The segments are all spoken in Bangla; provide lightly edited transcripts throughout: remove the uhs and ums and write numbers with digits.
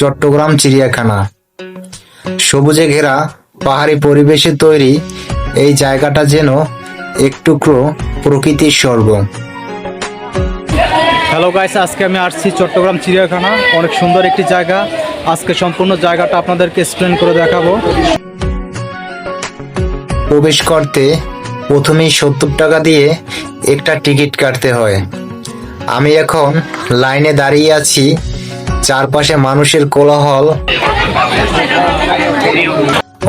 চট্টগ্রাম চিড়িয়াখানা। সবুজে ঘেরা পাহাড়ি পরিবেশে তৈরি এই জায়গাটা যেন এক টুকরো প্রকৃতির স্বর্গ। হ্যালো গাইস, আজকে আমি আসছি চট্টগ্রাম চিড়িয়াখানা। অনেক সুন্দর একটি জায়গা। আজকে সম্পূর্ণ জায়গাটা আপনাদেরকে এক্সপ্লেন করে দেখাবো। প্রবেশ করতে প্রথমেই 70 টাকা দিয়ে একটা টিকিট কাটতে হয়। আমি এখন লাইনে দাঁড়িয়ে আছি, চারপাশে মানুষের কোলাহল।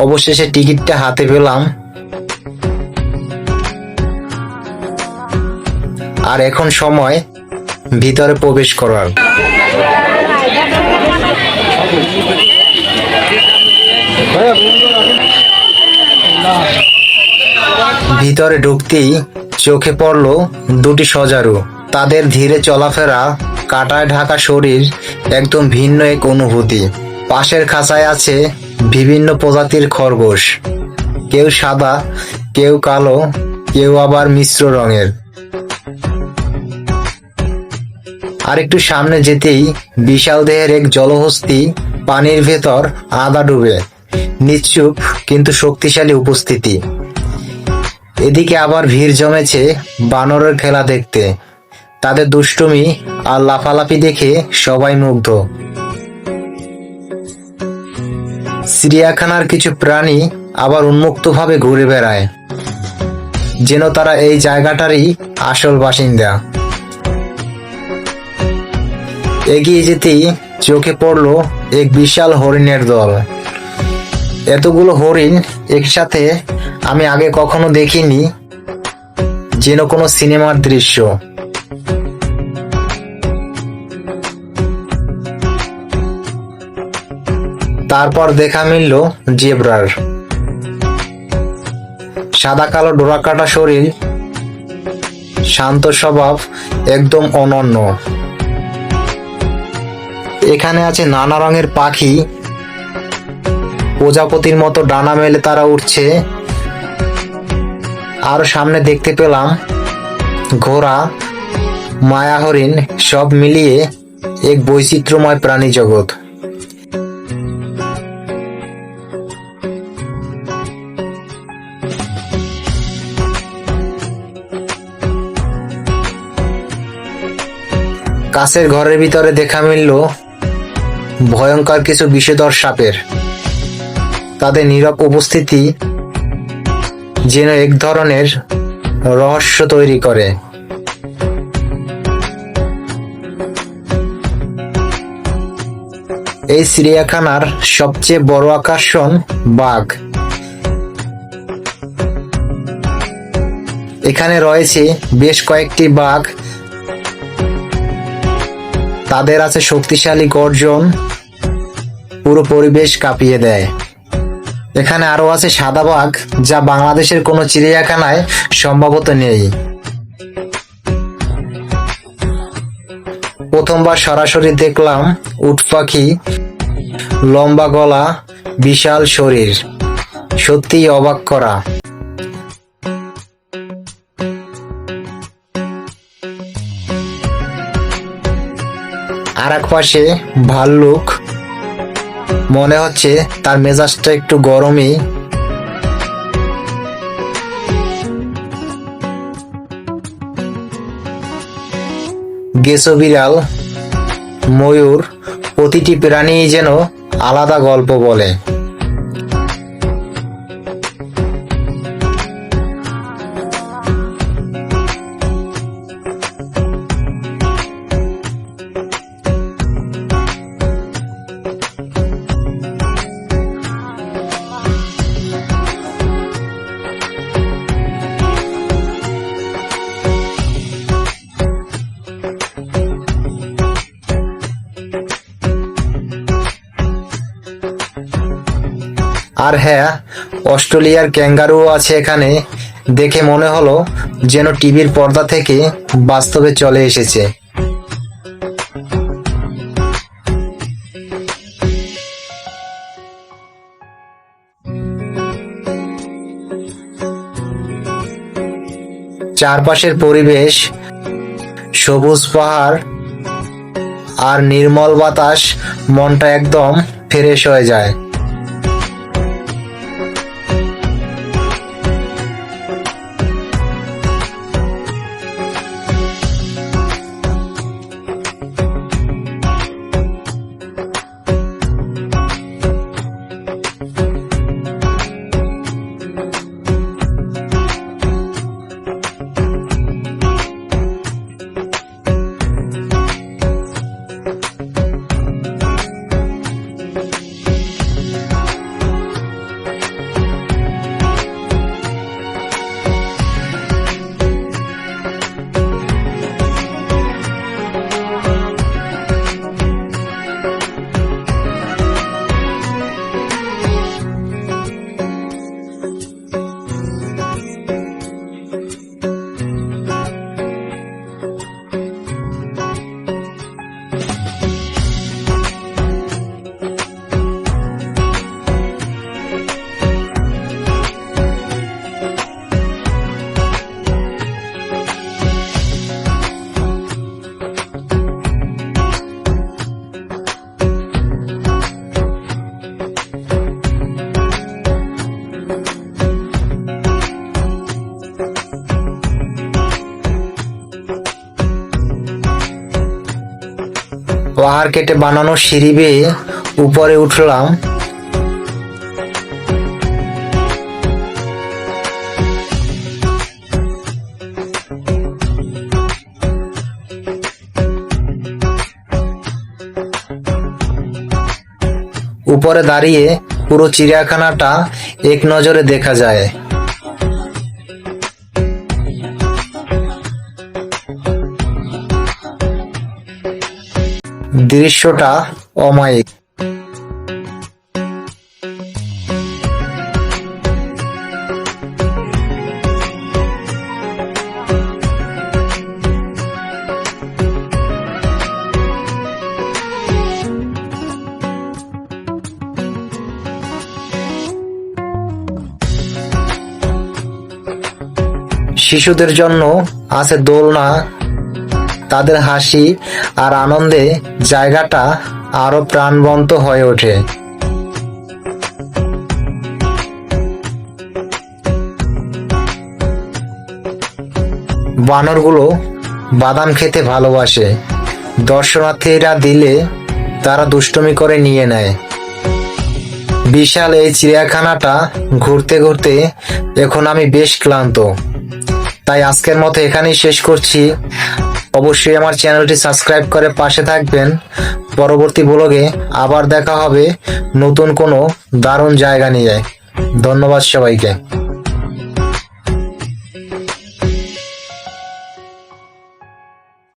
অবশেষে টিকিটটা হাতে পেলাম, আর এখন সময় ভিতরে প্রবেশ করার। ভিতরে ঢুকতেই চোখে পড়ল দুটি সজারু। তাদের ধীরে চলাফেরা, কাঁটায় ঢাকা শরীর একদম ভিন্ন এক অনুভূতি। পাশের খাঁচায় আছে বিভিন্ন প্রজাতির খরগোশ, কেউ সাদা, কেউ কালো, কেউ আবার মিশ্র রঙের। আর একটু সামনে যেতেই বিশাল দেহের এক জলহস্তী পানির ভেতর আধা ডুবে, নিশ্চুপ কিন্তু শক্তিশালী উপস্থিতি। এদিকে আবার ভিড় জমেছে বানরের খেলা দেখতে। তাদের দুষ্টুমি আর লাফালাফি দেখে সবাই মুগ্ধ। চিড়িয়াখানার কিছু প্রাণী আবার উন্মুক্তভাবে ঘুরে বেড়ায়, যেন তারা এই জায়গাটারই আসল বাসিন্দা। এগিয়ে যেতেই চোখে পড়ল এক বিশাল হরিণের দল। এতগুলো হরিণ একসাথে আমি আগে কখনো দেখিনি, যেন কোনো সিনেমার দৃশ্য। তারপর দেখা মিলল জেব্রার। সাদা কালো ডোরাকাটা শরীর, শান্ত স্বভাব, একদম অনন্য। এখানে আছে নানা রঙের পাখি, প্রজাপতির মতো ডানা মেলে তারা উঠছে। আরো সামনে দেখতে পেলাম ঘোড়া, মায়া হরিণ, সব মিলিয়ে এক বৈচিত্র্যময় প্রাণী জগৎ। কাছের ঘরের ভিতরে দেখা মিলল ভয়ঙ্কর কিছু বিষধর সাপের। তাদের নীরব উপস্থিতি যেন এক ধরনের রহস্য তৈরি করে। এই চিড়িয়াখানার সবচেয়ে বড় আকর্ষণ বাঘ। এখানে রয়েছে বেশ কয়েকটি বাঘ। তাদের আছে শক্তিশালী গর্জন, পুরো পরিবেশ কাঁপিয়ে দেয়। এখানে আরো আছে সাদা বাঘ, যা বাংলাদেশের কোনো চিড়িয়াখানায় সম্ভবত নেই। প্রথমবার সরাসরি দেখলাম উট পাখি, লম্বা গলা, বিশাল শরীর, সত্যিই অবাক করা। আর এক পাশে ভাল্লুক, মনে হচ্ছে তার মেজাজটা একটু গরমই। গেছো বিড়াল, ময়ূর, প্রতিটি প্রাণী যেন আলাদা গল্প বলে। আর হ্যাঁ, অস্ট্রেলিয়ার ক্যাঙ্গারুও আছে এখানে। দেখে মনে হলো যেন টিভির পর্দা থেকে বাস্তবে চলে এসেছে। চারপাশের পরিবেশ, সবুজ পাহাড় আর নির্মল বাতাস মনটা একদম ফ্রেশ হয়ে যায়। পাহাড় কেটে বানানো সিঁড়ি বেয়ে উপরে উঠলাম। উপরে দাঁড়িয়ে পুরো চিড়িয়াখানাটা এক নজরে দেখা যায়। দৃশ্যটা অমায়িক। শিশুদের জন্য আছে দোলনা, তাদের হাসি আর আনন্দে জায়গাটা আরো প্রাণবন্ত হয়ে ওঠে। বানরগুলো বাদাম খেতে ভালোবাসে, দর্শনার্থীরা দিলে তারা দুষ্টুমি করে নিয়ে নেয়। বিশাল এই চিড়িয়াখানাটা ঘুরতে ঘুরতে এখন আমি বেশ ক্লান্ত, তাই আজকের মতো এখানেই শেষ করছি। অবশ্যই আমার চ্যানেলটি সাবস্ক্রাইব করে পাশে থাকবেন। পরবর্তী ব্লগে আবার দেখা হবে নতুন কোনো দারুণ জায়গা নিয়ে। ধন্যবাদ সবাইকে।